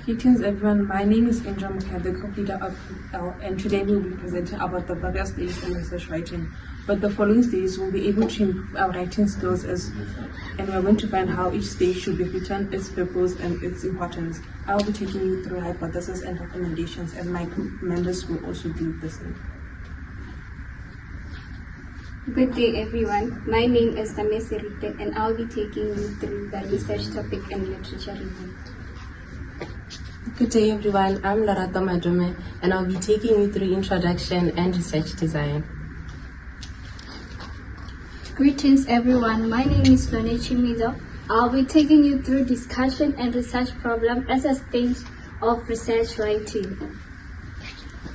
Greetings everyone, my name is Indra Mukherjee, the co-leader of L, and today we'll be presenting about the various stages in research writing. But the following stages will be able to improve our writing skills and we're going to find how each stage should be written, its purpose and its importance. I will be taking you through hypotheses and recommendations, and my members will also do the same. Good day everyone, my name is Tamesi Rite and I'll be taking you through the research topic and literature review. Good day everyone, I'm Lorata Madume and I'll be taking you through introduction and research design. Greetings everyone, my name is Lone Chimizo. I'll be taking you through discussion and research problem as a stage of research writing.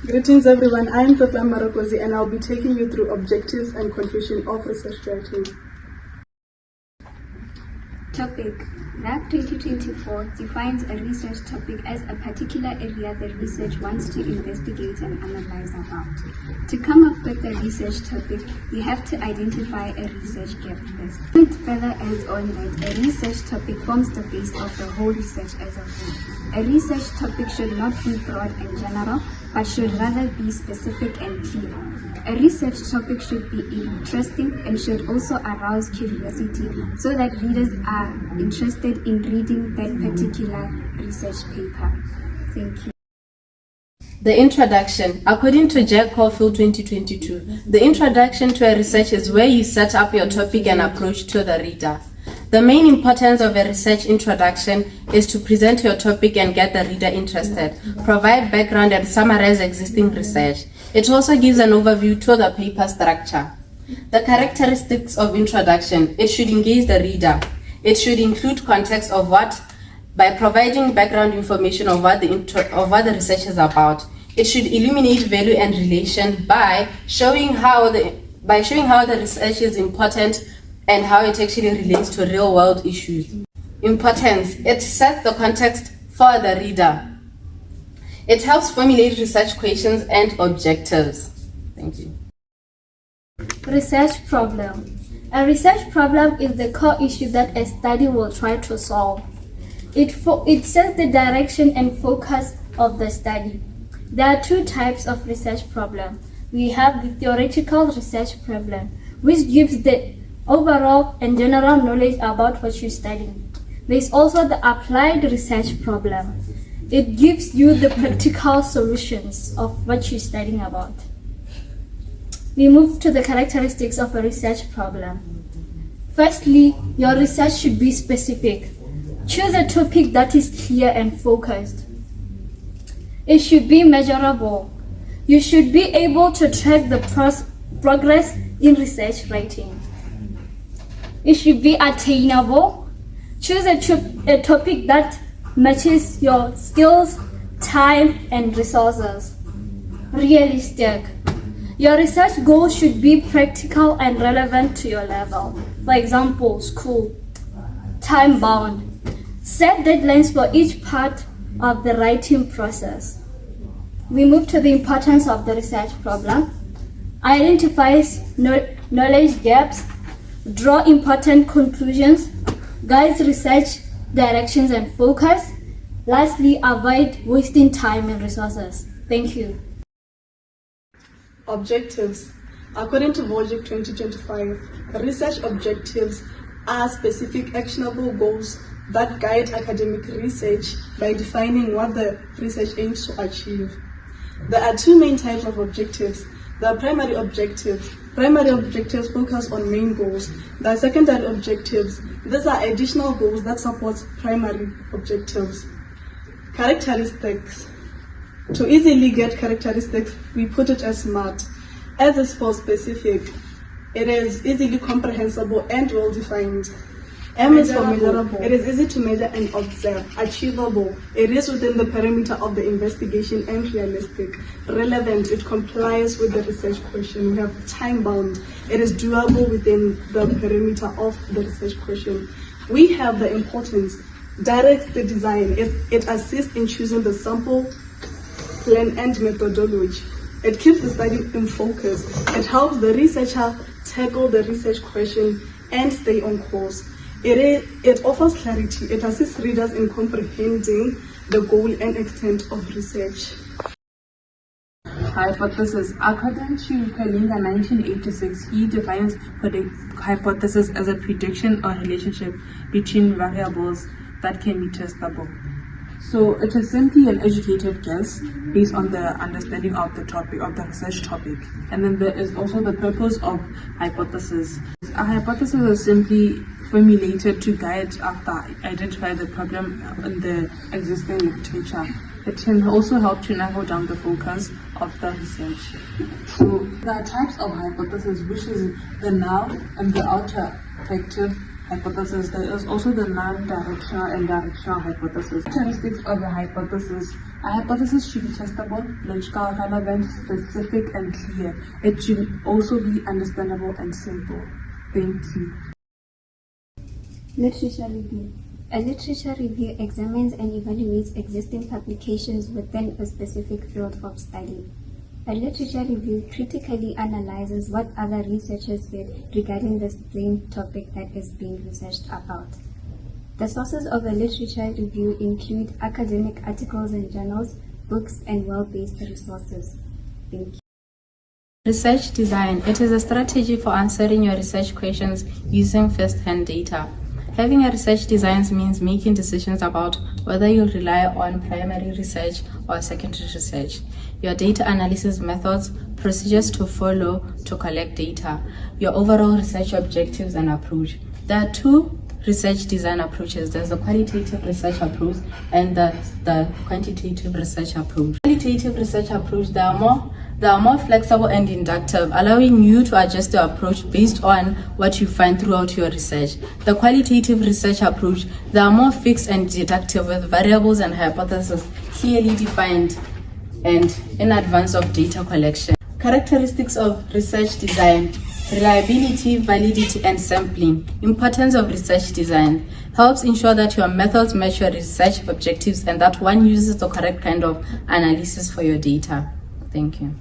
Greetings everyone, I am Tata Marakosi and I'll be taking you through objectives and conclusion of research writing. Topic. RAC 2024 defines a research topic as a particular area the research wants to investigate and analyze about. To come up with a research topic, we have to identify a research gap first. It further adds on that a research topic forms the base of the whole research as a whole. A research topic should not be broad and general, but should rather be specific and clear. A research topic should be interesting and should also arouse curiosity so that readers are interested in reading that particular research paper. Thank you. The introduction. According to Jack Caulfield 2022, the introduction to a research is where you set up your topic and approach to the reader. The main importance of a research introduction is to present your topic and get the reader interested, provide background and summarize existing research. It also gives an overview to the paper structure. The characteristics of introduction. It should engage the reader. It should include context of what, by providing background information of what the research is about. It should illuminate value and relation by showing how the research is important and how it actually relates to real-world issues. Importance. It sets the context for the reader. It helps formulate research questions and objectives. Thank you. Research problem. A research problem is the core issue that a study will try to solve. It sets the direction and focus of the study. There are two types of research problem. We have the theoretical research problem, which gives the overall and general knowledge about what you're studying. There is also the applied research problem. It gives you the practical solutions of what you're studying about. We move to the characteristics of a research problem. Firstly, your research should be specific. Choose a topic that is clear and focused. It should be measurable. You should be able to track the progress in research writing. It should be attainable. Choose a topic that matches your skills, time, and resources. Realistic. Your research goals should be practical and relevant to your level. For example, school. Time-bound. Set deadlines for each part of the writing process. We move to the importance of the research problem. Identifies knowledge gaps. Draw important conclusions, guides research directions and focus. Lastly, avoid wasting time and resources. Thank you. Objectives. According to Volgic 2025, research objectives are specific actionable goals that guide academic research by defining what the research aims to achieve. There are two main types of objectives. The primary objectives. Primary objectives focus on main goals. The secondary objectives, these are additional goals that support primary objectives. Characteristics. To easily get characteristics, we put it as SMART. S is for specific. It is easily comprehensible and well-defined. M is for measurable. It is easy to measure and observe. Achievable. It is within the perimeter of the investigation and realistic. Relevant. It complies with the research question. We have time-bound. It is doable within the perimeter of the research question. We have the importance. Direct the design. It assists in choosing the sample, plan, and methodology. It keeps the study in focus. It helps the researcher tackle the research question and stay on course. It offers clarity. It assists readers in comprehending the goal and extent of research. Hypothesis. According to Kalinga 1986, he defines hypothesis as a prediction or relationship between variables that can be testable. So it is simply an educated guess based on the understanding of the topic, of the research topic. And then there is also the purpose of hypothesis. A hypothesis is simply formulated to guide after identify the problem in the existing literature. It can also help to narrow down the focus of the research. So there are types of hypothesis, which is the null and the alternative hypothesis. There is also the non-directional and directional hypothesis. Characteristics of a hypothesis. A hypothesis should be testable, logical, relevant, specific, and clear. It should also be understandable and simple. Thank you. Literature review. A literature review examines and evaluates existing publications within a specific field of study. A literature review critically analyzes what other researchers said regarding the same topic that is being researched about. The sources of a literature review include academic articles and journals, books, and well-based resources. Thank you. Research design. It is a strategy for answering your research questions using first-hand data. Having a research design means making decisions about whether you'll rely on primary research or secondary research, your data analysis methods, procedures to follow to collect data, your overall research objectives and approach. There are two research design approaches. There's the qualitative research approach and the quantitative research approach. Qualitative research approach, they are more flexible and inductive, allowing you to adjust your approach based on what you find throughout your research. The qualitative research approach, they are more fixed and deductive, with variables and hypotheses clearly defined and in advance of data collection. Characteristics of research design: reliability, validity, and sampling. Importance of research design: helps ensure that your methods match your research objectives and that one uses the correct kind of analysis for your data. Thank you.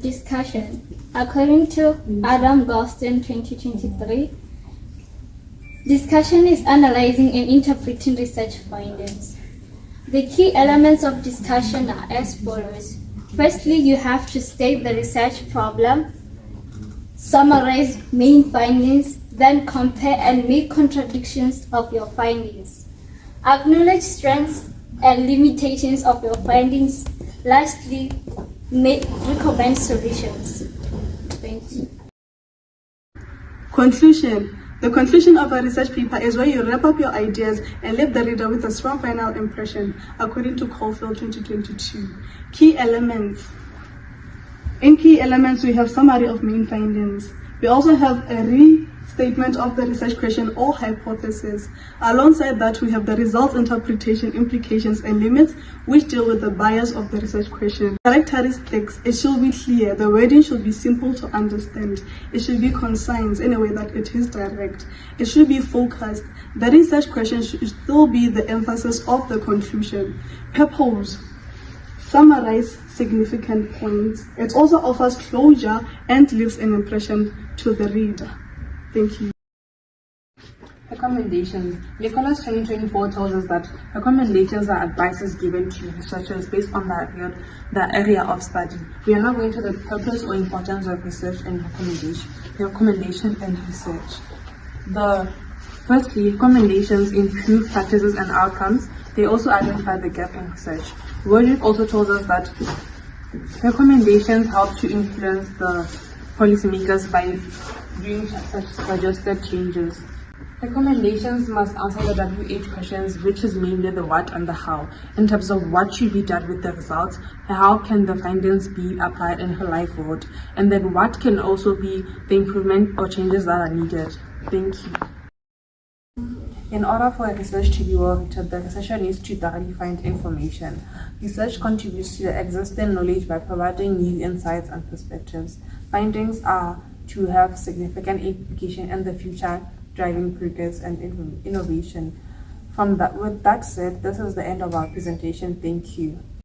Discussion. According to Adam Galston 2023, discussion is analyzing and interpreting research findings. The key elements of discussion are as follows. Firstly, you have to state the research problem, summarize main findings, then compare and make contradictions of your findings. Acknowledge strengths and limitations of your findings. Lastly, recommend solutions. Thank you. Conclusion. The conclusion of a research paper is where you wrap up your ideas and leave the reader with a strong final impression, according to Caulfield 2022. Key elements. In key elements, we have summary of main findings. We also have a restatement of the research question or hypothesis. Alongside that, we have the results, interpretation, implications, and limits, which deal with the bias of the research question. Characteristics: it should be clear. The wording should be simple to understand. It should be concise in a way that it is direct. It should be focused. The research question should still be the emphasis of the conclusion. Purpose: summarize significant points. It also offers closure and leaves an impression to the reader. Thank you. Recommendations. Nicholas 2024 tells us that recommendations are advices given to researchers based on the area of study. We are now going to the purpose or importance of research and recommendation and research. Firstly, recommendations improve practices and outcomes. They also identify the gap in research. Logic also tells us that recommendations help to influence the policymakers by doing such suggested changes. Recommendations must answer the WH questions, which is mainly the what and the how, in terms of what should be done with the results, and how can the findings be applied in her life world, and then what can also be the improvement or changes that are needed. Thank you. In order for a research to be well written, the researcher needs to thoroughly find information. Research contributes to the existing knowledge by providing new insights and perspectives. Findings are to have significant implication in the future, driving progress and innovation. With that said, this is the end of our presentation. Thank you.